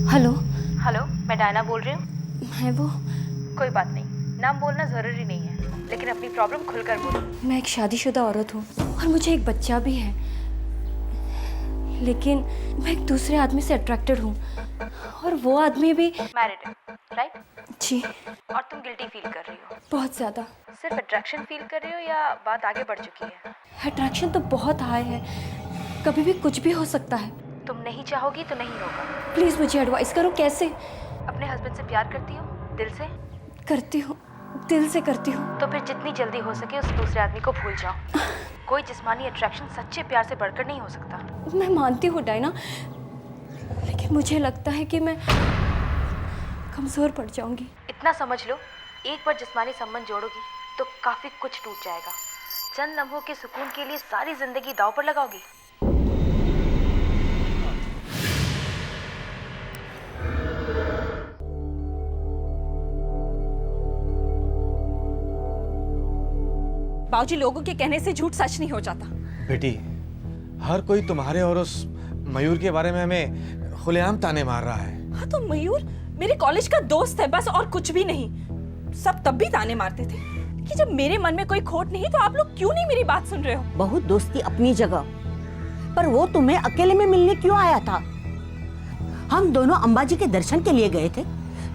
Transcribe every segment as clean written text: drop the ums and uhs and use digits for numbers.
Hello. Hello, मैं Diana बोल रही हूँ। मैं वो कोई बात नहीं, नाम बोलना ज़रूरी नहीं है, लेकिन अपनी प्रॉब्लम खुलकर बोलो। मैं एक शादीशुदा औरत हूँ और मुझे एक बच्चा भी है, लेकिन मैं एक दूसरे आदमी से अट्रैक्टेड हूँ और वो आदमी भी मैरिड है, राइट? जी। और तुम गिल्टी फील कर रही हो? बहुत ज़्यादा। सिर्फ अट्रैक्शन फील कर रही हो या बात आगे बढ़ चुकी है? अट्रैक्शन तो बहुत हाई है, कभी भी कुछ भी हो सकता है। तुम नहीं चाहोगी तो नहीं होगा। प्लीज़ मुझे एडवाइस करो, कैसे? अपने हस्बैंड से प्यार करती हो दिल से? करती हूँ, दिल से करती हूँ। तो फिर जितनी जल्दी हो सके उस दूसरे आदमी को भूल जाओ। कोई जिस्मानी अट्रैक्शन सच्चे प्यार से बढ़कर नहीं हो सकता। मैं मानती हूँ डायना, लेकिन मुझे लगता है कि मैं कमज़ोर पड़ जाऊंगी। इतना समझ लो, एक बार जिस्मानी संबंध जोड़ोगी तो काफी कुछ टूट जाएगा। चंद लम्हों के सुकून के लिए सारी जिंदगी दांव पर लगाओगी? बाबूजी, लोगों के कहने से झूठ सच नहीं हो जाता। बेटी, हर कोई तुम्हारे और उस मयूर के बारे में हमें खुलेआम ताने मार रहा है। हाँ, तो मयूर मेरे कॉलेज का दोस्त है, बस, और कुछ भी नहीं। सब तब भी ताने मारते थे कि जब मेरे मन में कोई खोट नहीं, तो आप लोग क्यों नहीं मेरी बात सुन रहे हो? बहुत दोस्ती अपनी जगह, पर वो तुम्हें अकेले में मिलने क्यों आया था? हम दोनों अंबाजी के दर्शन के लिए गए थे।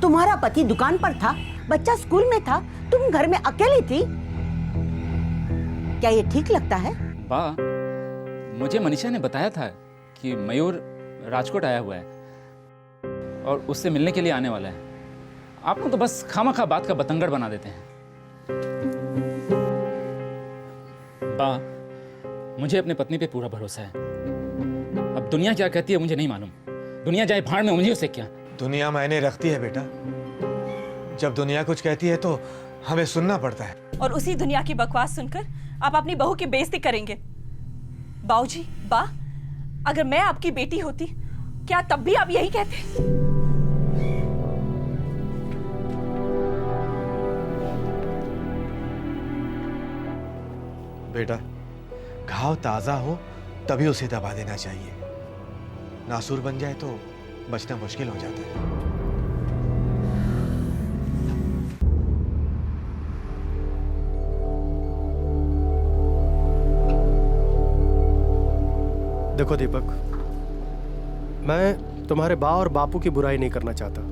तुम्हारा पति दुकान पर था, बच्चा स्कूल में था, तुम घर में अकेली थी। क्या ये ठीक लगता है? बा, मुझे मनीषा ने बताया था कि मयूर राजकोट आया हुआ है और उससे मिलने के लिए आने वाला है। आप लोग तो बस खामखा बात का बतंगड़ बना देते हैं। बा, मुझे अपने पत्नी पे पूरा भरोसा है। अब दुनिया क्या कहती है मुझे नहीं मालूम। दुनिया जाए भाड़ में, मुझे उससे क्या। दुनिया मायने रखती है बेटा। जब दुनिया कुछ कहती है तो हमें सुनना पड़ता है। और उसी दुनिया की बकवास सुनकर आप अपनी बहू की बेइज्जती करेंगे। बाबूजी, बा, अगर मैं आपकी बेटी होती, क्या तब भी आप यही कहते? बेटा, घाव ताजा हो तभी उसे दबा देना चाहिए। नासूर बन जाए तो बचना मुश्किल हो जाता है। देखो दीपक, मैं तुम्हारे बा और बापू की बुराई नहीं करना चाहता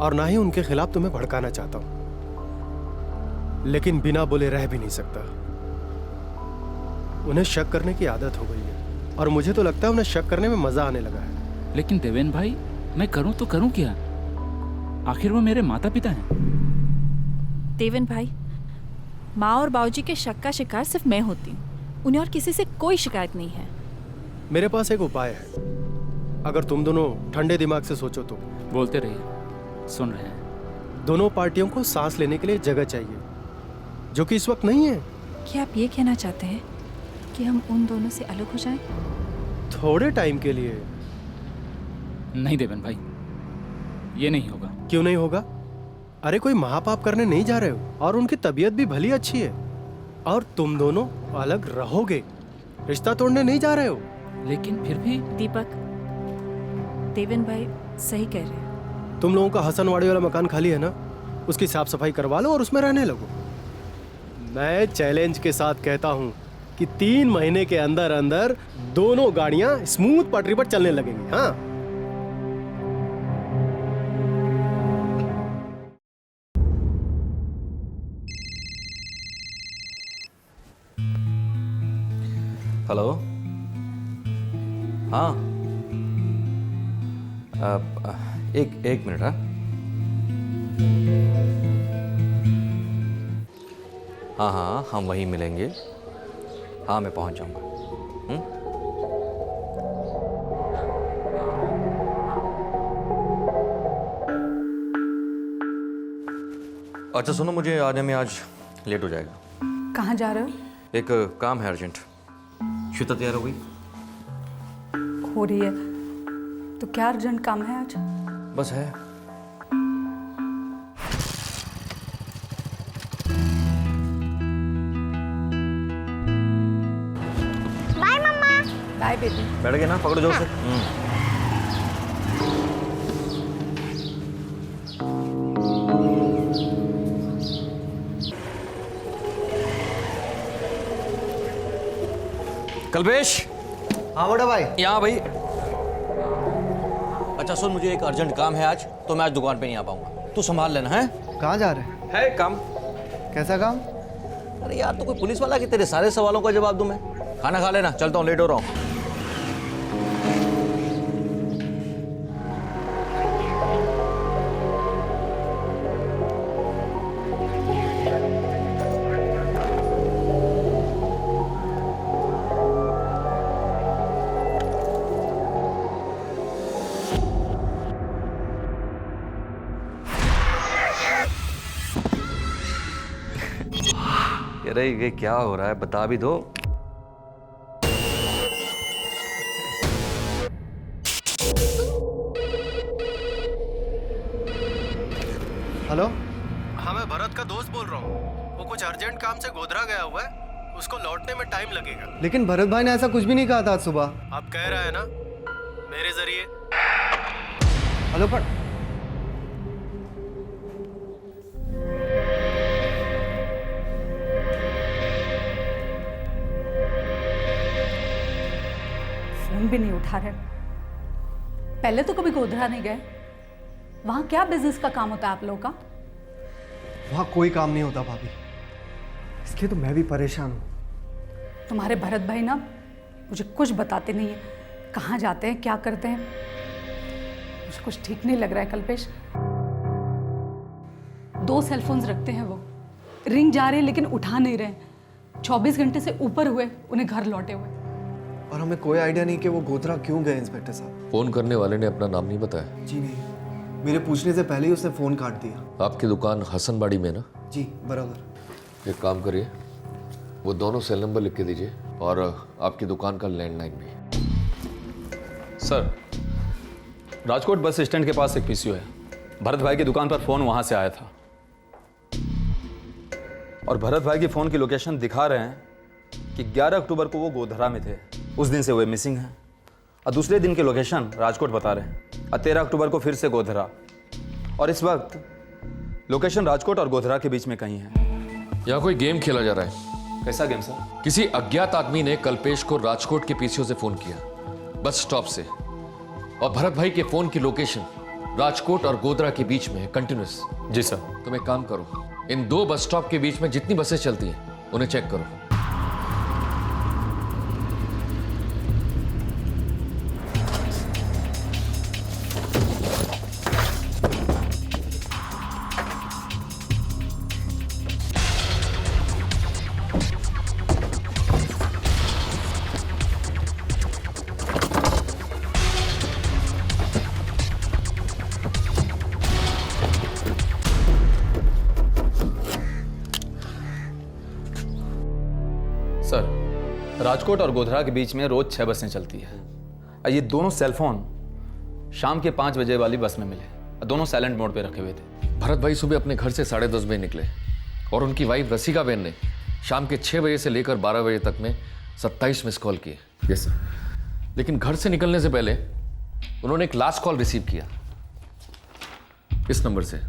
और ना ही उनके खिलाफ तुम्हें भड़काना चाहता हूं, लेकिन बिना बोले रह भी नहीं सकता। उन्हें शक करने की आदत हो गई है और मुझे तो लगता है उन्हें शक करने में मजा आने लगा है। लेकिन देवेन भाई, मैं करूं तो करूं क्या? आखिर वो मेरे माता पिता हैं। देवेन भाई, माँ और बाबूजी के शक का शिकार सिर्फ मैं होती हूँ। उन्हें और किसी से कोई शिकायत नहीं है। मेरे पास एक उपाय है, अगर तुम दोनों ठंडे दिमाग से सोचो तो। बोलते रहिए, सुन रहे हैं। दोनों पार्टियों को सांस लेने के लिए जगह चाहिए, जो कि इस वक्त नहीं है। क्या आप ये कहना चाहते हैं कि हम उन दोनों से अलग हो जाएं? थोड़े टाइम के लिए। नहीं देवेन भाई, ये नहीं होगा। क्यों नहीं होगा? अरे कोई महापाप करने नहीं जा रहे हो और उनकी तबीयत भी भली अच्छी है और तुम दोनों अलग रहोगे, रिश्ता तोड़ने नहीं जा रहे हो। लेकिन फिर भी दीपक, देवेन भाई सही कह रहे हैं। तुम लोगों का हसनवाड़ी वाला मकान खाली है ना, उसकी साफ सफाई करवा लो और उसमें रहने लगो। मैं चैलेंज के साथ कहता हूँ कि 3 महीने के अंदर अंदर दोनों गाड़ियां स्मूथ पटरी पर चलने लगेंगी। हाँ, हेलो। हाँ, एक मिनट। हाँ हाँ, हम वहीं मिलेंगे। हाँ, मैं पहुंच जाऊंगा। अच्छा सुनो, मुझे आने में आज लेट हो जाएगा। कहाँ जा रहे हो? एक काम है अर्जेंट। श्वेता तैयार हो गई? हो रही है। तो क्या अर्जेंट काम है आज? बस है। बाय मम्मा। Bye baby. बैठ गए ना? पकड़ो जोर से। कल्पेश, हाँ बड़ा भाई। यहाँ भाई। अच्छा सुन, मुझे एक अर्जेंट काम है आज, तो मैं आज दुकान पे नहीं आ पाऊंगा। तू संभाल लेना है। कहाँ जा रहे है काम। कैसा काम? अरे यार, तो कोई पुलिस वाला कि तेरे सारे सवालों का जवाब दूं मैं? खाना खा लेना, चलता हूँ, लेट हो रहा हूँ। अरे ये क्या हो रहा है, बता भी दो। हेलो, हाँ मैं भरत का दोस्त बोल रहा हूँ। वो कुछ अर्जेंट काम से गोधरा गया हुआ है, उसको लौटने में टाइम लगेगा। लेकिन भरत भाई ने ऐसा कुछ भी नहीं कहा था आज सुबह। आप कह रहा है ना मेरे जरिए। हेलो पर फोन भी नहीं उठा रहे। पहले तो कभी गोधरा नहीं गए। वहां क्या बिजनेस का काम होता है आप लोगों का? वहाँ कोई काम नहीं होता भाभी, इसलिए तो मैं भी परेशान हूँ। तुम्हारे भरत भाई ना मुझे कुछ बताते नहीं है, कहाँ जाते हैं, क्या करते हैं। मुझे कुछ ठीक नहीं लग रहा है कल्पेश। 2 सेल फोन्स रखते हैं वो, रिंग जा रहे हैं लेकिन उठा नहीं रहे। 24 घंटे से ऊपर हुए उन्हें घर लौटे हुए। और हमें कोई आइडिया नहीं कि वो गोधरा क्यों गए इंस्पेक्टर साहब। फोन करने वाले ने अपना नाम नहीं बताया? जी नहीं, मेरे पूछने से पहले ही उसने फोन काट दिया। आपकी दुकान हसनबाड़ी में ना? जी बराबर। एक काम करिए, वो दोनों सेल नंबर लिख के दीजिए और आपकी दुकान का लैंडलाइन भी। सर, राजकोट बस स्टैंड के पास एक पीसीओ है। भरत भाई की दुकान पर फोन वहां से आया था और भरत भाई की फोन की लोकेशन दिखा रहे हैं कि 11 अक्टूबर को वो गोधरा में थे, उस दिन से वो मिसिंग हैं। और दूसरे दिन की लोकेशन राजकोट बता रहे हैं और 13 अक्टूबर को फिर से गोधरा। और इस वक्त लोकेशन राजकोट और गोधरा के बीच में कहीं है। यहाँ कोई गेम खेला जा रहा है। कैसा गेम सर? किसी अज्ञात आदमी ने कल्पेश को राजकोट के पीसीओ से फोन किया, बस स्टॉप से, और भरत भाई के फोन की लोकेशन राजकोट और गोधरा के बीच में है, कंटिन्यूअस। जी सर। तुम एक काम करो, इन 2 बस स्टॉप के बीच में जितनी बसें चलती हैं उन्हें चेक करो। सर, राजकोट और गोधरा के बीच में रोज 6 बसें चलती है और ये दोनों सेलफोन शाम के 5 बजे वाली बस में मिले। दोनों साइलेंट मोड पे रखे हुए थे। भरत भाई सुबह अपने घर से 10:30 बजे निकले और उनकी वाइफ रसिका बेन ने शाम के 6 बजे से लेकर 12 बजे तक में 27 मिस कॉल किए। Yes sir. लेकिन घर से निकलने से पहले उन्होंने एक लास्ट कॉल रिसीव किया इस नंबर से।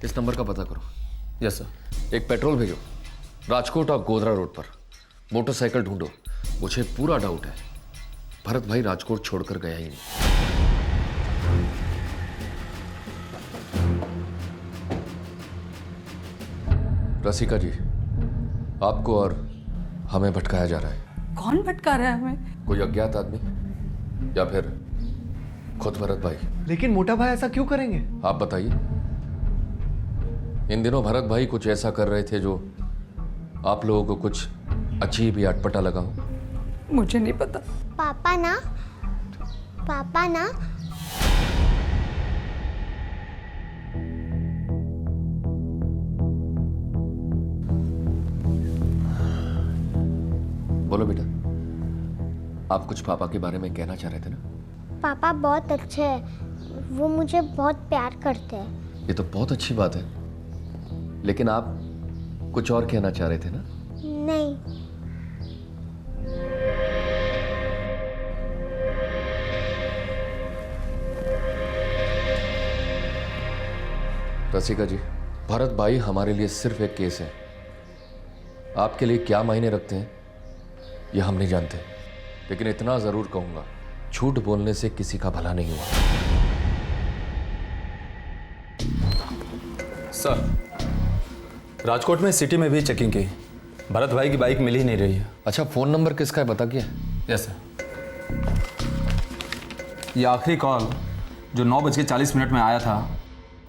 इस नंबर का पता करो। Yes sir. एक पेट्रोल भेजो राजकोट और गोधरा रोड पर, मोटरसाइकिल ढूंढो। मुझे पूरा डाउट है भरत भाई राजकोट छोड़कर गया ही नहीं। रसिका जी, आपको और हमें भटकाया जा रहा है। कौन भटका रहा है हमें? कोई अज्ञात आदमी या फिर खुद भरत भाई। लेकिन मोटा भाई ऐसा क्यों करेंगे? आप बताइए। इन दिनों भरत भाई कुछ ऐसा कर रहे थे जो आप लोगों को कुछ अजीब या अटपटा लगा हो? मुझे नहीं पता। पापा ना बोलो बेटा, आप कुछ पापा के बारे में कहना चाह रहे थे ना? पापा बहुत अच्छे हैं, वो मुझे बहुत प्यार करते हैं। ये तो बहुत अच्छी बात है, लेकिन आप कुछ और कहना चाह रहे थे ना? नहीं। रसिका जी, भरत भाई हमारे लिए सिर्फ एक केस है। आपके लिए क्या मायने रखते हैं ये हम नहीं जानते, लेकिन इतना जरूर कहूंगा, झूठ बोलने से किसी का भला नहीं हुआ। सर, राजकोट में सिटी में भी चेकिंग की, भरत भाई की बाइक मिल ही नहीं रही है। अच्छा, फोन नंबर किसका है बता किया? Yes sir. ये आखिरी कॉल जो 9:40 में आया था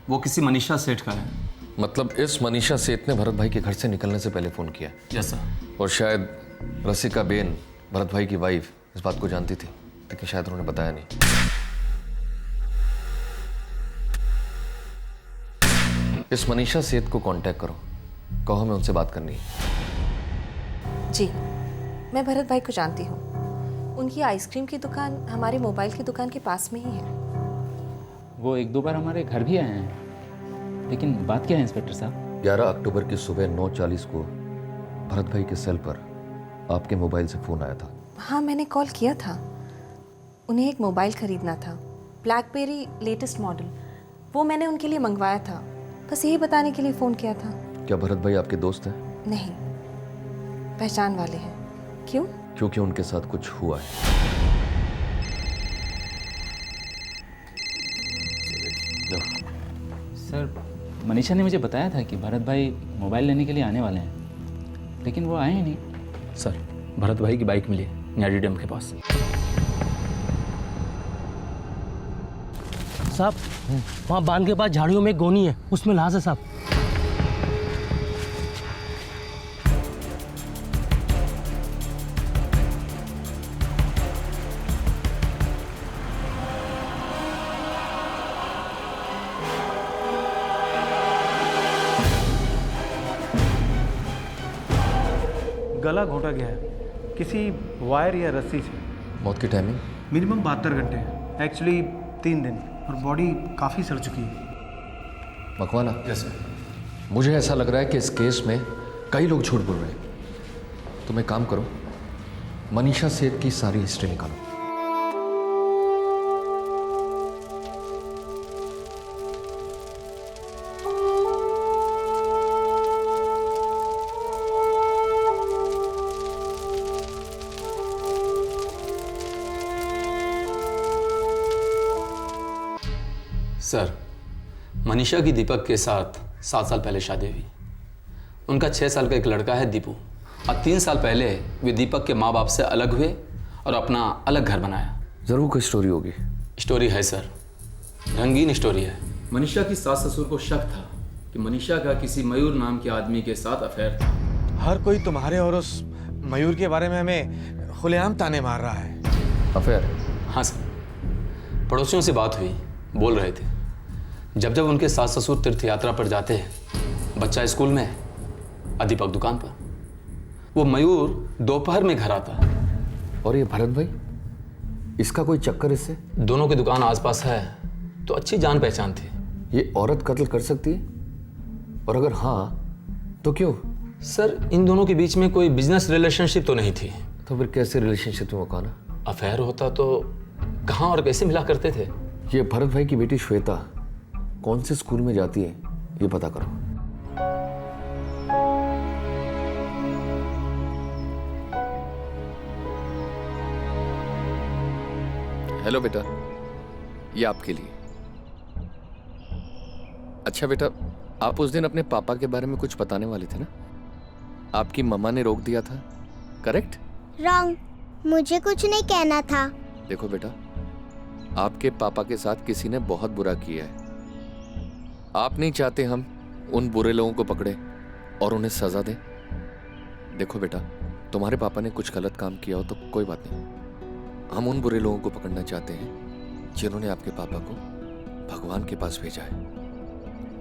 वो किसी मनीषा सेठ का है। मतलब इस मनीषा सेठ ने भरत भाई के घर से निकलने से पहले फोन किया? Yes sir. और शायद रसिका बेन, भरत भाई की वाइफ, इस बात को जानती थी, लेकिन शायद उन्होंने बताया नहीं। इस मनीषा सेठ को कांटेक्ट करो, कहो हमें उनसे बात करनी है। जी, मैं भरत भाई को जानती हूँ। उनकी आइसक्रीम की दुकान हमारे मोबाइल की दुकान के पास में ही है। वो 1-2 बार हमारे घर भी आए हैं, लेकिन बात क्या है इंस्पेक्टर साहब? 11 अक्टूबर की सुबह 9:40 को भरत भाई के सेल पर आपके मोबाइल से फोन आया था। हाँ, मैंने कॉल किया था। उन्हें एक मोबाइल खरीदना था, ब्लैकबेरी लेटेस्ट मॉडल। वो मैंने उनके लिए मंगवाया था, बस यही बताने के लिए फ़ोन किया था। क्या भरत भाई आपके दोस्त हैं? नहीं, पहचान वाले हैं। क्यों? क्योंकि उनके साथ कुछ हुआ है। सर, मनीषा ने मुझे बताया था कि भरत भाई मोबाइल लेने के लिए आने वाले हैं, लेकिन वो आए ही नहीं। सर, भरत भाई की बाइक मिली न्यारी डैम के पास। साहब, वहाँ बांध के पास झाड़ियों में एक गोनी है, उसमें लाश है साहब। गला घोटा गया है किसी वायर या रस्सी से। मौत की टाइमिंग? मिनिमम 72 घंटे, एक्चुअली 3 दिन, और बॉडी काफ़ी सड़ चुकी है। Makwana, yes sir. मुझे ऐसा लग रहा है कि इस केस में कई लोग झूठ बोल रहे हैं। तुम एक काम करो, मनीषा सेठ की सारी हिस्ट्री निकालो। सर, मनीषा की दीपक के साथ 7 साल पहले शादी हुई। उनका 6 साल का एक लड़का है दीपू, और 3 साल पहले वे दीपक के माँ बाप से अलग हुए और अपना अलग घर बनाया। जरूर कोई स्टोरी होगी। स्टोरी है सर, रंगीन स्टोरी है। मनीषा की सास ससुर को शक था कि मनीषा का किसी मयूर नाम के आदमी के साथ अफेयर था। हर कोई तुम्हारे और उस मयूर के बारे में हमें खुलेआम ताने मार रहा है। अफेयर? हाँ सर, पड़ोसियों से बात हुई, बोल रहे थे जब जब उनके सास ससुर तीर्थ यात्रा पर जाते हैं, बच्चा स्कूल में, दीपक दुकान पर। वो मयूर दोपहर में घर आता। और ये भरत भाई, इसका कोई चक्कर इससे? दोनों की दुकान आसपास है तो अच्छी जान पहचान थी। ये औरत कत्ल कर सकती है? और अगर हाँ तो क्यों? सर, इन दोनों के बीच में कोई बिजनेस रिलेशनशिप तो नहीं थी। तो फिर कैसे रिलेशनशिप में मकाना? अफेयर होता तो कहाँ और कैसे मिला करते थे। ये भरत भाई की बेटी श्वेता कौन से स्कूल में जाती है, ये पता करो। हेलो बेटा, ये आपके लिए। अच्छा बेटा, आप उस दिन अपने पापा के बारे में कुछ बताने वाले थे ना? आपकी मम्मा ने रोक दिया था, करेक्ट? रॉन्ग, मुझे कुछ नहीं कहना था। देखो बेटा, आपके पापा के साथ किसी ने बहुत बुरा किया है। आप नहीं चाहते हम उन बुरे लोगों को पकड़े और उन्हें सजा दें? देखो बेटा, तुम्हारे पापा ने कुछ गलत काम किया हो तो कोई बात नहीं, हम उन बुरे लोगों को पकड़ना चाहते हैं जिन्होंने आपके पापा को भगवान के पास भेजा है।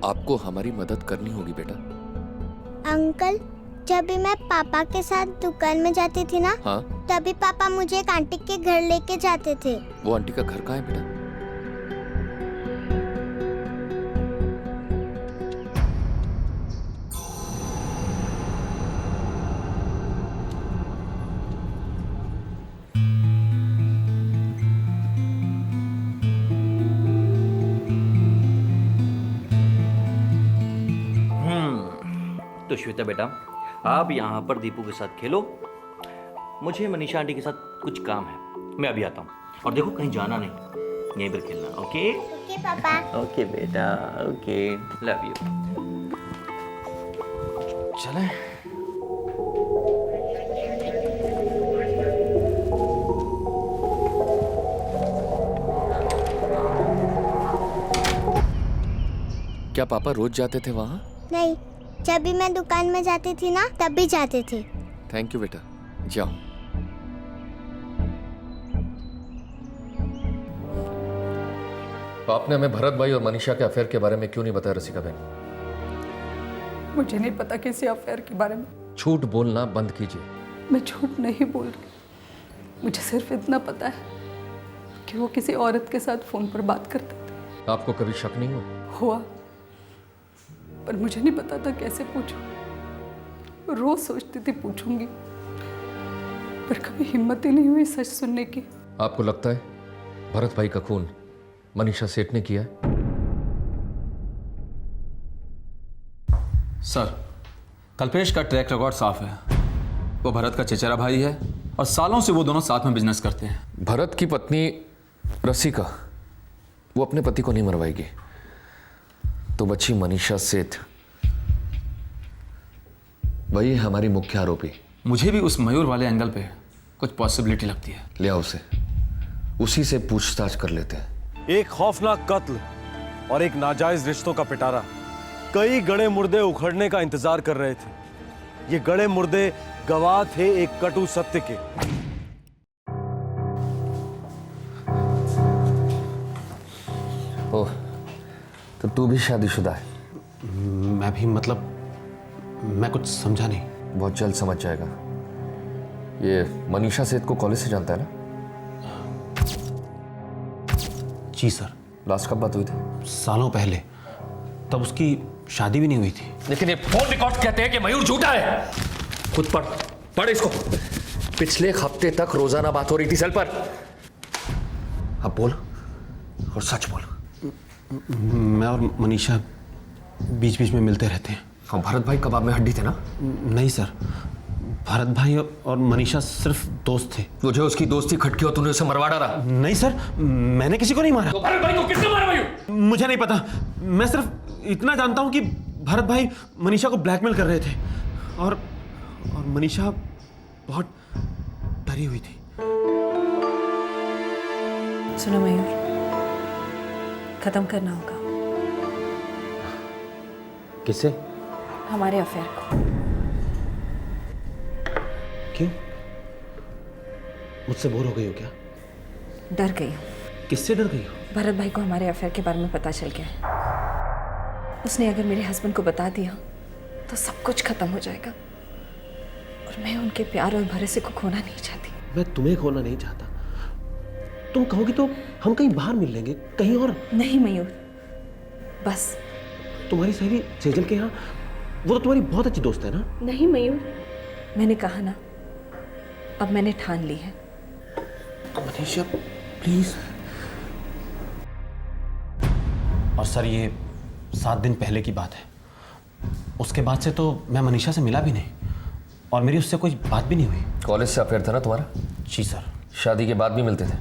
आपको हमारी मदद करनी होगी बेटा। अंकल, जब भी मैं पापा के साथ दुकान में जाती थी ना, हाँ? तभी पापा मुझे एक आंटी के घर लेके जाते थे। वो आंटी का घर कहाँ है बेटा? तो श्वेता बेटा, आप यहाँ पर दीपू के साथ खेलो, मुझे मनीषा आंटी के साथ कुछ काम है, मैं अभी आता हूँ। और देखो कहीं जाना नहीं, यहीं पर खेलना। ओके ओके पापा। ओके बेटा, ओके, लव यू। चलें। क्या पापा रोज जाते थे वहाँ? नहीं, जब भी मैं दुकान में जाती थी ना तब भी जाते थे। थैंक यू बेटा, जाओ। आपने हमें भरत भाई और मनीषा के अफेयर के बारे में क्यों नहीं बताया रसिका बहन? मुझे नहीं पता किसी अफेयर के बारे में। झूठ बोलना बंद कीजिए। मैं झूठ नहीं बोल रही, मुझे सिर्फ इतना पता है कि वो किसी औरत के साथ फोन पर बात करते थे। आपको कभी शक नहीं हुआ? हुआ, पर मुझे नहीं पता था कैसे पूछूं। रोज सोचती थी पूछूंगी, पर कभी हिम्मत ही नहीं हुई सच सुनने की। आपको लगता है भरत भाई का खून मनीषा सेठ ने किया है? सर, कल्पेश का ट्रैक रिकॉर्ड साफ है। वो भरत का चचेरा भाई है और सालों से वो दोनों साथ में बिजनेस करते हैं। भरत की पत्नी रसिका, वो अपने पति को नहीं मरवाएगी, तो बची मनीषा सेठ, वही है हमारी मुख्य आरोपी। मुझे भी उस मयूर वाले एंगल पे कुछ पॉसिबिलिटी लगती है। ले आओ उसे, उसी से पूछताछ कर लेते हैं। एक खौफनाक कत्ल और एक नाजायज रिश्तों का पिटारा, कई गड़े मुर्दे उखड़ने का इंतजार कर रहे थे। ये गड़े मुर्दे गवाह थे एक कटु सत्य के। ओह, तो तू भी शादीशुदा है? मैं भी, मतलब मैं कुछ समझा नहीं। बहुत जल्द समझ जाएगा। ये मनीषा सेठ को कॉलेज से जानता है ना? जी सर। लास्ट कब बात हुई थी? सालों पहले, तब उसकी शादी भी नहीं हुई थी। लेकिन ये फोन रिकॉर्ड कहते हैं कि मयूर झूठा है। खुद पढ़ इसको। पिछले हफ्ते तक रोजाना बात हो रही थी सेल पर। अब बोल और सच बोल। मैं और मनीषा बीच बीच में मिलते रहते हैं। और भरत भाई कबाब में हड्डी थे ना? नहीं सर, भरत भाई और मनीषा सिर्फ दोस्त थे। तुझे उसकी दोस्ती खटकी और तूने उसे मरवा डाला? नहीं सर, मैंने किसी को नहीं मारा। तो भरत भाई को किसने मारा मयूर? मुझे नहीं पता, मैं सिर्फ इतना जानता हूं कि भरत भाई मनीषा को ब्लैकमेल कर रहे थे और मनीषा बहुत डरी हुई थी। सुनो मयूर, खत्म करना होगा। किससे? हमारे अफेयर को। क्यों? मुझसे बोर हो गई हो क्या? डर गई हूँ। किससे डर गई हो? भरत भाई को हमारे अफेयर के बारे में पता चल गया है। उसने अगर मेरे हस्बैंड को बता दिया तो सब कुछ खत्म हो जाएगा और मैं उनके प्यार और भरोसे को खोना नहीं चाहती। मैं तुम्हें खोना नहीं चाहता। तुम कहोगी तो हम कहीं बाहर मिल लेंगे, कहीं और। नहीं मयूर, बस। तुम्हारी सहेली सेजल के यहाँ, वो तो तुम्हारी बहुत अच्छी दोस्त है ना? नहीं मयूर, मैंने कहा ना, अब मैंने ठान ली है। मनीषा प्लीज। और सर, ये 7 दिन पहले की बात है। उसके बाद से तो मैं मनीषा से मिला भी नहीं और मेरी उससे कोई बात भी नहीं हुई। कॉलेज से अफेयर था ना तुम्हारा? जी सर। शादी के बाद भी मिलते थे?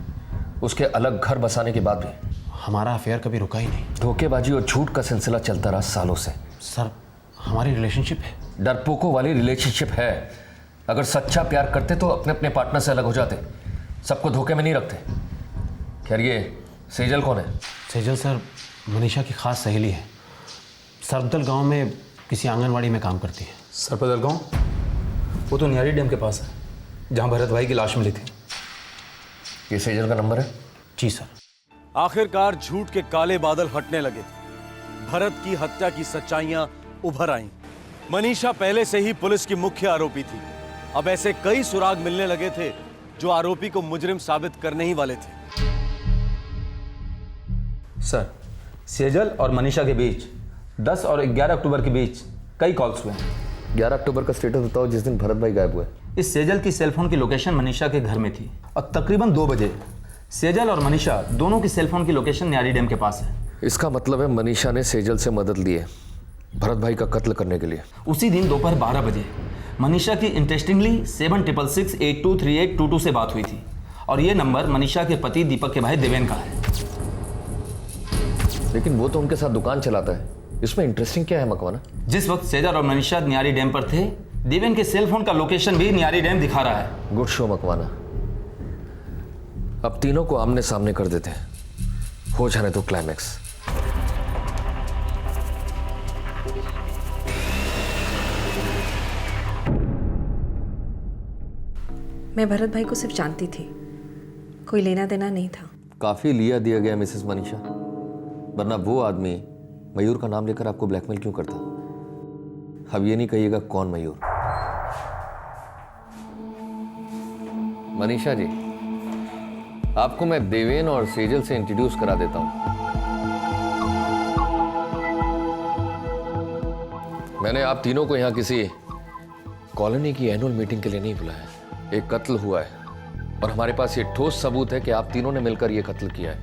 उसके अलग घर बसाने के बाद भी? हमारा अफेयर कभी रुका ही नहीं। धोखेबाजी और झूठ का सिलसिला चलता रहा सालों से। सर, हमारी रिलेशनशिप है। डरपोकों वाली रिलेशनशिप है। अगर सच्चा प्यार करते तो अपने अपने पार्टनर से अलग हो जाते, सबको धोखे में नहीं रखते। खैर, ये सेजल कौन है? सेजल सर मनीषा की खास सहेली है। सरपदल गांव में किसी आंगनवाड़ी में काम करती है। सरपदल गांव? वो तो नियारी डैम के पास है, जहां भरत भाई की लाश मिली थी। ये सेजल का नंबर है? जी सर। आखिरकार झूठ के काले बादल हटने लगे। भरत की हत्या की सच्चाइयां उभर आईं। मनीषा पहले से ही पुलिस की मुख्य आरोपी थी। अब ऐसे कई सुराग मिलने लगे थे जो आरोपी को मुजरिम साबित करने ही वाले थे। सर, सेजल और मनीषा के बीच 10 और 11 अक्टूबर के बीच कई कॉल्स हुए हैं। 11 अक्टूबर का स्टेटस बताओ, जिस दिन भरत भाई गायब हुए। इस सेजल की सेलफोन की लोकेशन मनीषा के घर में थी और तकरीबन 2 बजे सेजल और मनीषा दोनों की सेलफोन की लोकेशन न्यारी डैम के पास है। इसका मतलब है मनीषा ने सेजल से मदद ली है भरत भाई का कत्ल करने के लिए। उसी दिन दोपहर 12 बजे मनीषा की इंटरेस्टिंगली 7666823822 से बात हुई थी और ये नंबर मनीषा के पति दीपक के भाई देवेन का है। लेकिन वो तो उनके साथ दुकान चलाता है, इसमें इंटरेस्टिंग क्या है मकवाना? जिस वक्त सेजल और मनीषा नियारी डैम पर थे, देवेन के सेल फोन का लोकेशन भी नियारी डैम दिखा रहा है। Good show Makwana. अब तीनों को आमने सामने कर देते हैं, हो जाने तो क्लाइमैक्स। मैं भरत भाई को सिर्फ जानती थी, कोई लेना देना नहीं था। काफी लिया दिया गया मिसेस मनीषा, वरना वो आदमी मयूर का नाम लेकर आपको ब्लैकमेल क्यों करता? अब ये नहीं कहिएगा कौन मयूर। मनीषा जी, आपको मैं देवेन और सेजल से इंट्रोड्यूस करा देता हूं। मैंने आप तीनों को यहां किसी कॉलोनी की एनुअल मीटिंग के लिए नहीं बुलाया। एक कत्ल हुआ है और हमारे पास ये ठोस सबूत है कि आप तीनों ने मिलकर ये कत्ल किया है।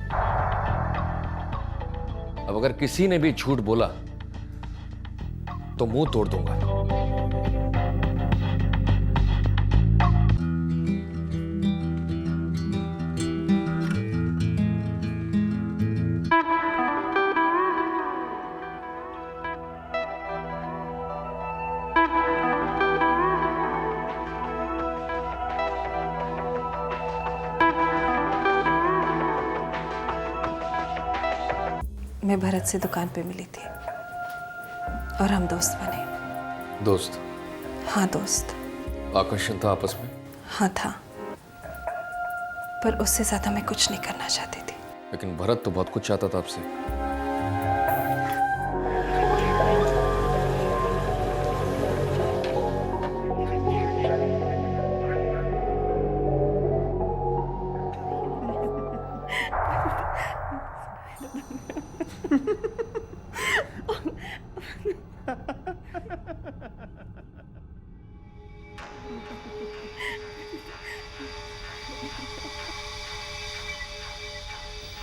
अब अगर किसी ने भी झूठ बोला तो मुंह तोड़ दूंगा। मैं भरत से दुकान पे मिली थी और हम दोस्त बने। दोस्त? हाँ दोस्त। आकर्षण था आपस में? हाँ था, पर उससे ज्यादा मैं कुछ नहीं करना चाहती थी। लेकिन भरत तो बहुत कुछ चाहता था आपसे।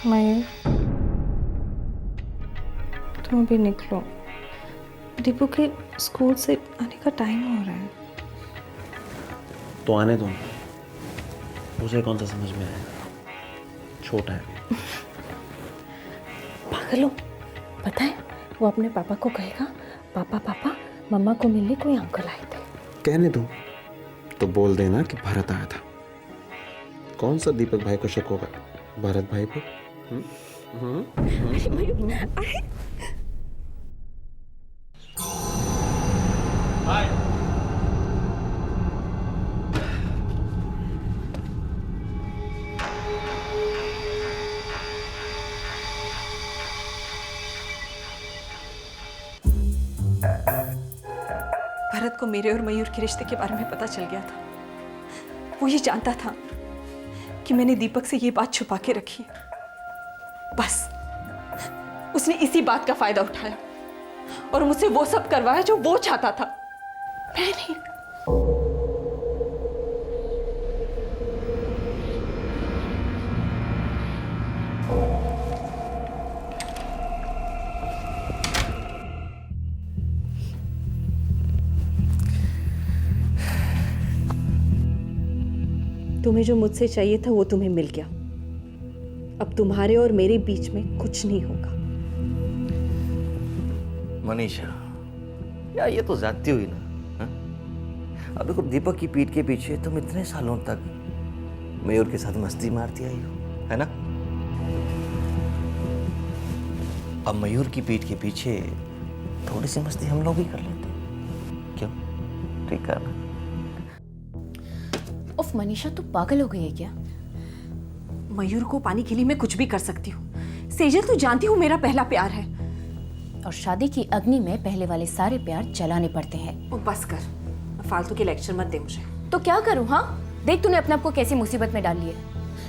मयूर, तुम भी निकलो, दीपू के स्कूल से आने का टाइम हो रहा है। तो आने दो, उसे कौन सा समझ में आएगा, छोटा है। पागल हो, पता है वो अपने पापा को कहेगा पापा पापा मम्मा को मिलने कोई अंकल आए थे। कहने दो, तो बोल देना कि भरत आया था। कौन सा दीपक भाई को शक होगा भरत भाई को? भरत को मेरे और मयूर के रिश्ते के बारे में पता चल गया था। वो ये जानता था कि मैंने दीपक से ये बात छुपा के रखी है। बस उसने इसी बात का फायदा उठाया और मुझसे वो सब करवाया जो वो चाहता था, मैं नहीं। तुम्हें जो मुझसे चाहिए था वो तुम्हें मिल गया। अब तुम्हारे और मेरे बीच में कुछ नहीं होगा। मनीषा, यार ये तो जाती हुई ना। हा? अब देखो, दीपक की पीठ के पीछे तुम इतने सालों तक मयूर के साथ मस्ती मारती आई हो, है ना? अब मयूर की पीठ के पीछे थोड़ी सी मस्ती हम लोग भी कर लेते, क्यों? ठीक है ना? उफ मनीषा, तू पागल हो गई है क्या? मयूर को पाने के लिए मैं कुछ भी कर सकती हूँ। सेजल, तू जानती हूँ मेरा पहला प्यार है। और शादी की अग्नि में पहले वाले सारे प्यार जलाने पड़ते हैं। ओ बस कर, फालतू के लेक्चर मत दे मुझे। तो क्या करूँ? हाँ देख, तूने अपने आप को कैसी मुसीबत में डाल ली है।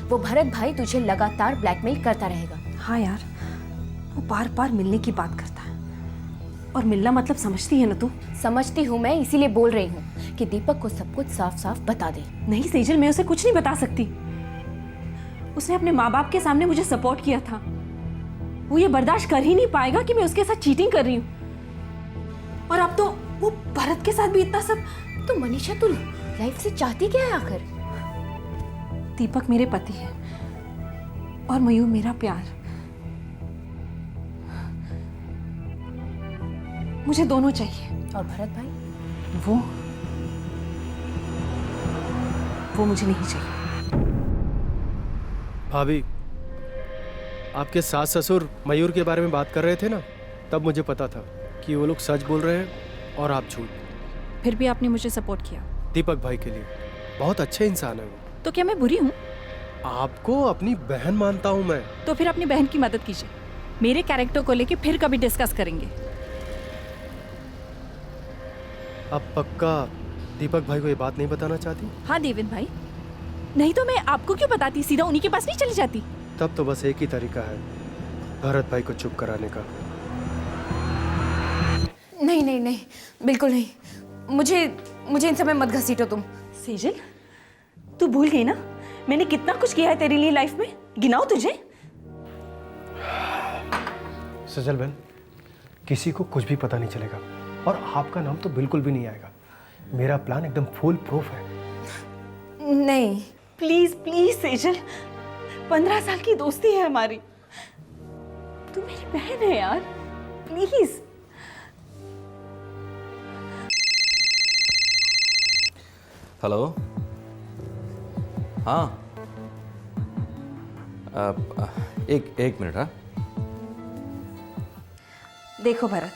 वो भरत भाई तुझे लगातार ब्लैकमेल करता रहेगा। हाँ यार, वो बार बार मिलने की बात करता है। और मिलना मतलब समझती है ना तू? समझती हूँ मैं, इसीलिए बोल रही हूँ कि दीपक को सब कुछ साफ साफ बता दे। नहीं सेजल, मैं उसे कुछ नहीं बता सकती। उसने अपने माँ बाप के सामने मुझे सपोर्ट किया था। वो ये बर्दाश्त कर ही नहीं पाएगा कि मैं उसके साथ चीटिंग कर रही हूँ। और अब तो वो भरत के साथ भी इतना सब, तो मनीषा तू लाइफ से चाहती क्या है आखिर? दीपक मेरे पति है और मयूर मेरा प्यार। मुझे दोनों चाहिए। और भरत भाई? वो मुझे नहीं चाहिए। भाभी, आपके सास ससुर मयूर के बारे में बात कर रहे थे ना, तब मुझे पता था कि वो लोग सच बोल रहे हैं और आप झूठ। फिर भी आपने मुझे सपोर्ट किया। दीपक भाई के लिए बहुत अच्छे इंसान है वो। तो क्या मैं बुरी हूँ? आपको अपनी बहन मानता हूँ मैं। तो फिर अपनी बहन की मदद कीजिए। मेरे कैरेक्टर को लेके फिर कभी डिस्कस करेंगे। अब पक्का दीपक भाई को ये बात नहीं बताना चाहती? हाँ देवेन भाई, नहीं तो मैं आपको क्यों बताती, सीधा उन्हीं के पास नहीं चली जाती। तब तो बस एक ही तरीका है भरत भाई को चुप कराने का। नहीं नहीं नहीं, बिल्कुल नहीं। मुझे इन सब में मत घसीटो तुम। सेजल, तू भूल गई ना मैंने कितना कुछ किया है तेरे लिए लाइफ में? गिनाओ तुझे। सजल बहन, किसी को कुछ भी पता नहीं चलेगा और आपका नाम तो बिल्कुल भी नहीं आएगा। मेरा प्लान एकदम फुल प्रूफ है। नहीं प्लीज प्लीज सेजल, 15 साल की दोस्ती है हमारी। तू मेरी बहन है यार, प्लीज। हेलो। हाँ, एक मिनट। हाँ, देखो भरत,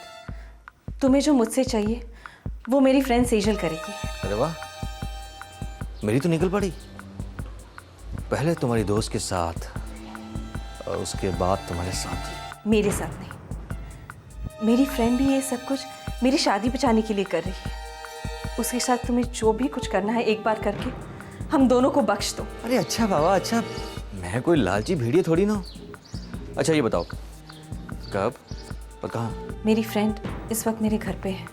तुम्हें जो मुझसे चाहिए वो मेरी फ्रेंड सेजल करेगी। अरे वाह, मेरी तो निकल पड़ी। पहले तुम्हारी दोस्त के साथ और उसके बाद तुम्हारे साथ। मेरे साथ नहीं, मेरी फ्रेंड भी ये सब कुछ मेरी शादी बचाने के लिए कर रही है। उसके साथ तुम्हें जो भी कुछ करना है एक बार करके हम दोनों को बख्श दो। अरे अच्छा बाबा, अच्छा, मैं कोई लालची भेड़िया थोड़ी ना। अच्छा ये बताओ, कब और कहाँ? मेरी फ्रेंड इस वक्त मेरे घर पे है,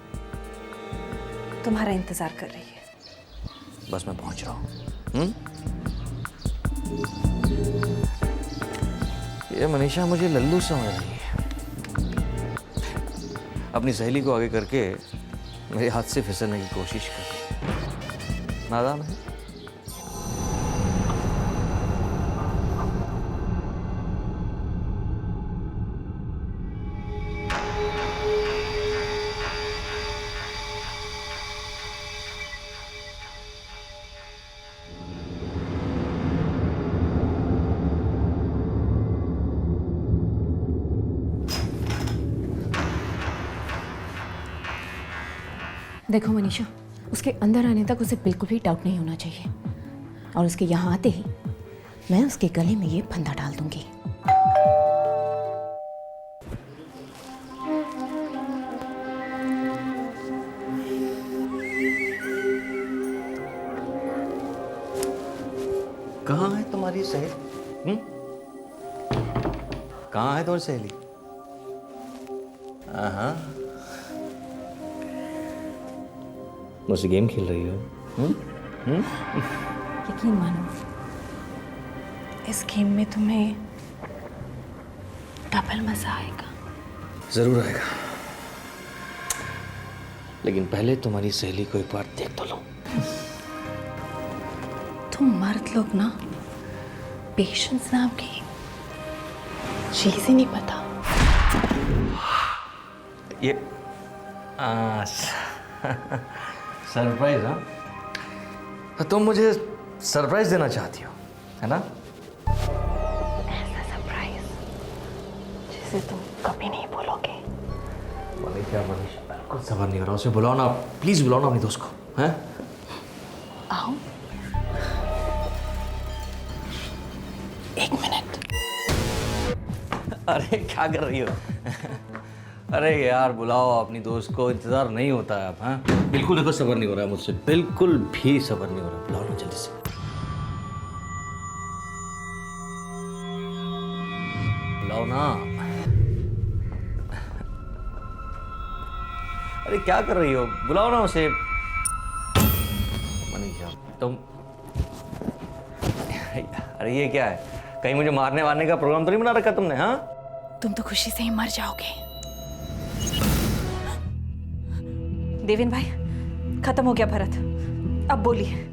तुम्हारा इंतजार कर रही है। बस मैं पहुंच रहा हूँ। ये मनीषा मुझे लल्लू समझ रही है। अपनी सहेली को आगे करके मेरे हाथ से फिसलने की कोशिश कर रही है। नादान है। देखो मनीषा, उसके अंदर आने तक उसे बिल्कुल भी डाउट नहीं होना चाहिए और उसके यहाँ आते ही मैं उसके गले में ये फंदा डाल दूंगी। कहाँ है तुम्हारी सहेली? कहाँ है तुम्हारी सहेली? हाँ, मुझसे गेम खेल रही हो? यकीन मानो, इस गेम में तुम्हें डबल मजा आएगा। जरूर आएगा, लेकिन पहले तुम्हारी सहेली को एक बार देख तो लो। तुम मर्द लोग ना पेशेंस नाम की चीज ही नहीं पता। ये सरप्राइज? हाँ, तुम मुझे सरप्राइज देना चाहती हो, है ना? ऐसा सरप्राइज जिसे तुम कभी नहीं भूलोगे। मनीषा, बिल्कुल सबर नहीं हो रहा। उसे बुलाओ ना, प्लीज बुलाओ ना अपनी दोस्त को। हैं? आओ, एक मिनट। अरे क्या कर रही हो? अरे यार बुलाओ अपनी दोस्त को, इंतजार नहीं होता है अब। हाँ, बिल्कुल देखो सबर नहीं हो रहा है मुझसे, बिल्कुल भी सबर नहीं हो रहा। बुलाओ ना जल्दी से। बुलाओ ना। अरे क्या कर रही हो? बुलाओ ना उसे। मनीषा तुम, अरे ये क्या है? कहीं मुझे मारने वारने का प्रोग्राम तो नहीं बना रखा तुमने? हाँ, तुम तो खुशी से ही मर जाओगे। देवेन भाई, खत्म हो गया भरत। अब बोलिए।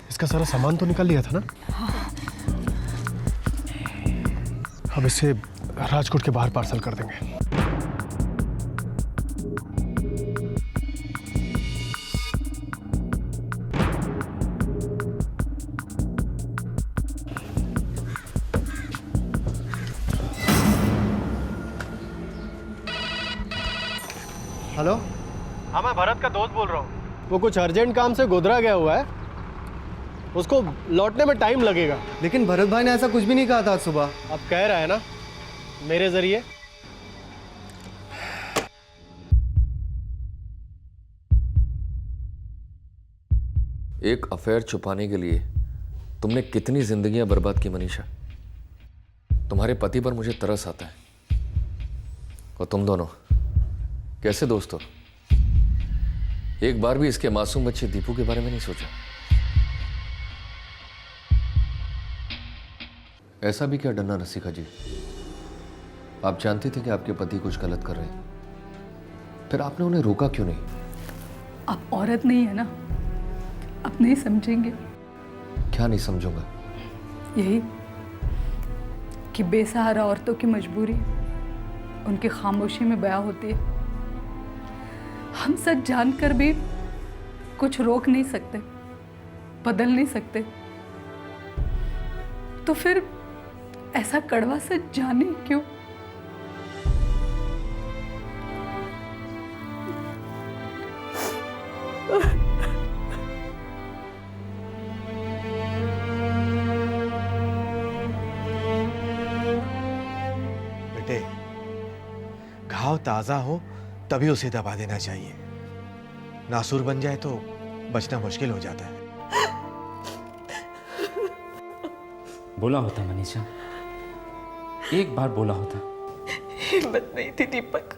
इसका सारा सामान तो निकाल लिया था ना? अब इसे राजकोट के बाहर पार्सल कर देंगे। हेलो, हाँ, मैं भरत का दोस्त बोल रहा हूँ। वो कुछ अर्जेंट काम से गोधरा गया हुआ है, उसको लौटने में टाइम लगेगा। लेकिन भरत भाई ने ऐसा कुछ भी नहीं कहा था आज सुबह। अब कह रहा है ना मेरे जरिए। एक अफेयर छुपाने के लिए तुमने कितनी जिंदगियां बर्बाद की मनीषा। तुम्हारे पति पर मुझे तरस आता है। और तुम दोनों कैसे दोस्त हो? एक बार भी इसके मासूम बच्चे दीपू के बारे में नहीं सोचा? ऐसा भी क्या डरना रसिका जी? आप जानते थे कि आपके पति कुछ गलत कर रहे हैं, फिर आपने उन्हें रोका क्यों नहीं? आप औरत नहीं है ना, आप नहीं समझेंगे। क्या नहीं समझूंगा? यही कि बेसहारा औरतों की मजबूरी उनकी खामोशी में बयां होती है। हम सच जानकर भी कुछ रोक नहीं सकते, बदल नहीं सकते, तो फिर ऐसा कड़वा सच जाने क्यों? बेटे, घाव ताजा हो तभी उसे दबा देना चाहिए। नासूर बन जाए तो बचना मुश्किल हो जाता है। बोला होता मनीषा, एक बार बोला होता। हिम्मत नहीं थी दीपक,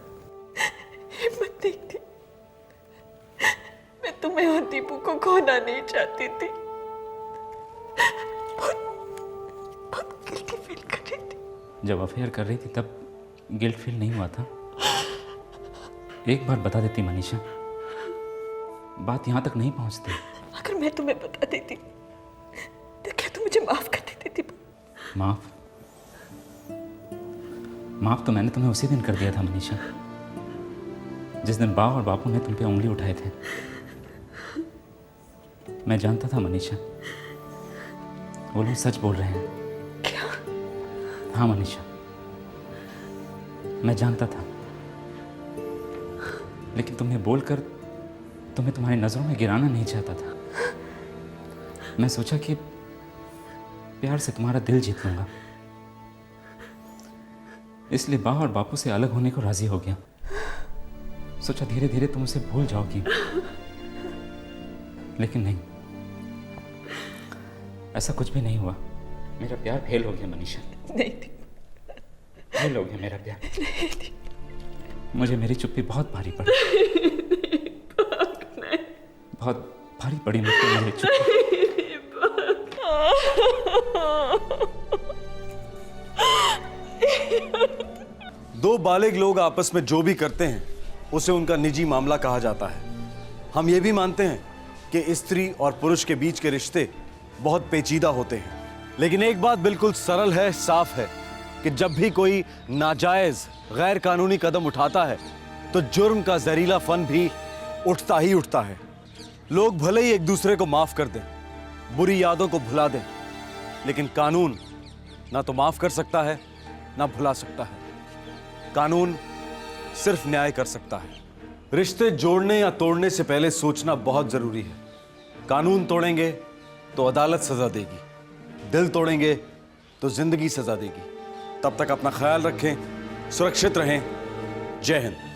हिम्मत नहीं थी। मैं तुम्हें और दीपू को खोना नहीं चाहती थी। बहुत गिल्टी फील कर रही थी। जब अफेयर कर रही थी तब गिल्ट फील नहीं हुआ था? एक बार बता देती मनीषा, बात यहां तक नहीं पहुंचती। अगर मैं तुम्हें बता देती तो क्या तुम मुझे माफ कर देती दीपक? माफ तो मैंने तुम्हें उसी दिन कर दिया था मनीषा, जिस दिन बा और बापू ने तुम पे उंगली उठाए थे। मैं जानता था मनीषा, वो लोग सच बोल रहे हैं। क्या? हाँ मनीषा, मैं जानता था, लेकिन तुम्हें बोलकर तुम्हें तुम्हारी नजरों में गिराना नहीं चाहता था। मैं सोचा कि प्यार से तुम्हारा दिल जीत लूंगा, इसलिए बा और बापू से अलग होने को राजी हो गया। सोचा धीरे धीरे तुम उसे भूल जाओगी, लेकिन नहीं, ऐसा कुछ भी नहीं हुआ। मेरा प्यार फेल हो गया मनीषा। नहीं थी, फेल हो गया मेरा प्यार। नहीं थी। मुझे मेरी चुप्पी बहुत भारी पड़ी। बहुत भारी पड़ी मुझको मेरी चुप्पी। दो बालिग लोग आपस में जो भी करते हैं उसे उनका निजी मामला कहा जाता है। हम ये भी मानते हैं कि स्त्री और पुरुष के बीच के रिश्ते बहुत पेचीदा होते हैं, लेकिन एक बात बिल्कुल सरल है, साफ है कि जब भी कोई नाजायज गैर कानूनी कदम उठाता है तो जुर्म का जहरीला फन भी उठता ही उठता है। लोग भले ही एक दूसरे को माफ कर दें, बुरी यादों को भुला दें, लेकिन कानून ना तो माफ कर सकता है ना भुला सकता है। कानून सिर्फ न्याय कर सकता है। रिश्ते जोड़ने या तोड़ने से पहले सोचना बहुत जरूरी है। कानून तोड़ेंगे तो अदालत सजा देगी, दिल तोड़ेंगे तो जिंदगी सजा देगी। तब तक अपना ख्याल रखें, सुरक्षित रहें। जय हिंद।